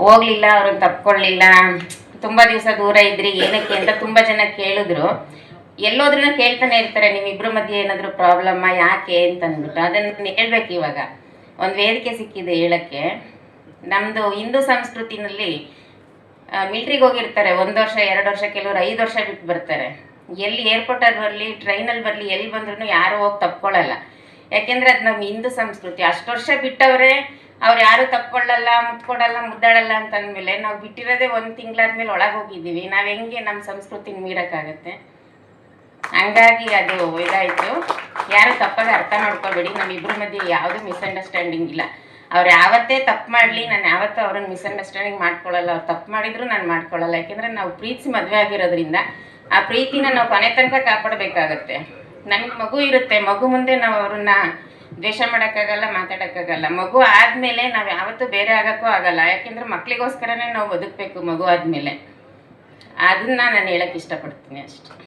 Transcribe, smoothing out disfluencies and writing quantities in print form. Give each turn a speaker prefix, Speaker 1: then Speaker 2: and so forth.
Speaker 1: ಹೋಗ್ಲಿಲ್ಲ, ಅವ್ರನ್ನ ತಪ್ಕೊಳ್ಳಿಲ್ಲ, ತುಂಬ ದಿವಸ ದೂರ ಇದ್ರಿ ಏನಕ್ಕೆ ಅಂತ ತುಂಬ ಜನ ಕೇಳಿದ್ರು. ಎಲ್ಲೋದ್ರೂ ಕೇಳ್ತಾನೆ ಇರ್ತಾರೆ, ನಿಮ್ಮಿಬ್ಬರ ಮಧ್ಯೆ ಏನಾದರೂ ಪ್ರಾಬ್ಲಮ್ಮ ಯಾಕೆ ಅಂತ ಅಂದ್ಬಿಟ್ಟು. ಅದನ್ನು ಹೇಳ್ಬೇಕು. ಇವಾಗ ಒಂದು ವೇದಿಕೆ ಸಿಕ್ಕಿದೆ ಹೇಳೋಕ್ಕೆ. ನಮ್ಮದು ಹಿಂದೂ ಸಂಸ್ಕೃತಿನಲ್ಲಿ ಮಿಲ್ಟ್ರಿಗೆ ಹೋಗಿರ್ತಾರೆ 1 ವರ್ಷ 2 ವರ್ಷ, ಕೆಲವರು 5 ವರ್ಷ ಬಿಟ್ಟು ಬರ್ತಾರೆ. ಎಲ್ಲಿ ಏರ್ಪೋರ್ಟಲ್ಲಿ ಬರಲಿ, ಟ್ರೈನಲ್ಲಿ ಬರಲಿ, ಎಲ್ಲಿ ಬಂದ್ರೂ ಯಾರು ಹೋಗಿ ತಪ್ಕೊಳ್ಳಲ್ಲ. ಯಾಕೆಂದರೆ ಅದು ನಮ್ಮ ಹಿಂದೂ ಸಂಸ್ಕೃತಿ. ಅಷ್ಟು ವರ್ಷ ಬಿಟ್ಟವರೇ ಅವ್ರು ಯಾರು ತಪ್ಕೊಳ್ಳಲ್ಲ, ಮುತ್ಕೊಡಲ್ಲ, ಮುದ್ದಾಡಲ್ಲ ಅಂತ ಅಂದಮೇಲೆ ನಾವು ಬಿಟ್ಟಿರೋದೇ 1 ತಿಂಗಳಾದ್ಮೇಲೆ ಒಳಗೆ ಹೋಗಿದ್ದೀವಿ. ನಾವು ಹೆಂಗೆ ನಮ್ಮ ಸಂಸ್ಕೃತಿನ ಮೀರೋಕ್ಕಾಗತ್ತೆ? ಹಂಗಾಗಿ ಅದು ಇದಾಯಿತು. ಯಾರು ತಪ್ಪಾಗಿ ಅರ್ಥ ಮಾಡ್ಕೋಬೇಡಿ. ನಮ್ಮಿಬ್ಬರ ಮಧ್ಯೆ ಯಾವುದೂ ಮಿಸ್ಅಂಡರ್ಸ್ಟ್ಯಾಂಡಿಂಗ್ ಇಲ್ಲ. ಅವ್ರು ಯಾವತ್ತೇ ತಪ್ಪು ಮಾಡಲಿ, ನಾನು ಯಾವತ್ತೂ ಅವ್ರನ್ನ ಮಿಸ್ಅಂಡರ್ಸ್ಟ್ಯಾಂಡಿಂಗ್ ಮಾಡ್ಕೊಳ್ಳಲ್ಲ. ಅವ್ರು ತಪ್ಪು ಮಾಡಿದ್ರು ನಾನು ಮಾಡ್ಕೊಳ್ಳಲ್ಲ. ಯಾಕೆಂದರೆ ನಾವು ಪ್ರೀತಿಸಿ ಮದುವೆ ಆಗಿರೋದ್ರಿಂದ ಆ ಪ್ರೀತಿನ ನಾವು ಕೊನೆ ತನಕ ಕಾಪಾಡಬೇಕಾಗತ್ತೆ. ನಮಗೆ ಮಗು ಇರುತ್ತೆ, ಮಗು ಮುಂದೆ ನಾವು ಅವ್ರನ್ನ ದ್ವೇಷ ಮಾಡೋಕ್ಕಾಗಲ್ಲ, ಮಾತಾಡೋಕ್ಕಾಗಲ್ಲ. ಮಗು ಆದಮೇಲೆ ನಾವು ಯಾವತ್ತೂ ಬೇರೆ ಆಗೋಕ್ಕೂ ಆಗಲ್ಲ. ಯಾಕೆಂದರೆ ಮಕ್ಕಳಿಗೋಸ್ಕರನೇ ನಾವು ಬದುಕಬೇಕು ಮಗು ಆದಮೇಲೆ. ಅದನ್ನು ನಾನು ಹೇಳೋಕ್ಕೆ ಇಷ್ಟಪಡ್ತೀನಿ ಅಷ್ಟೆ.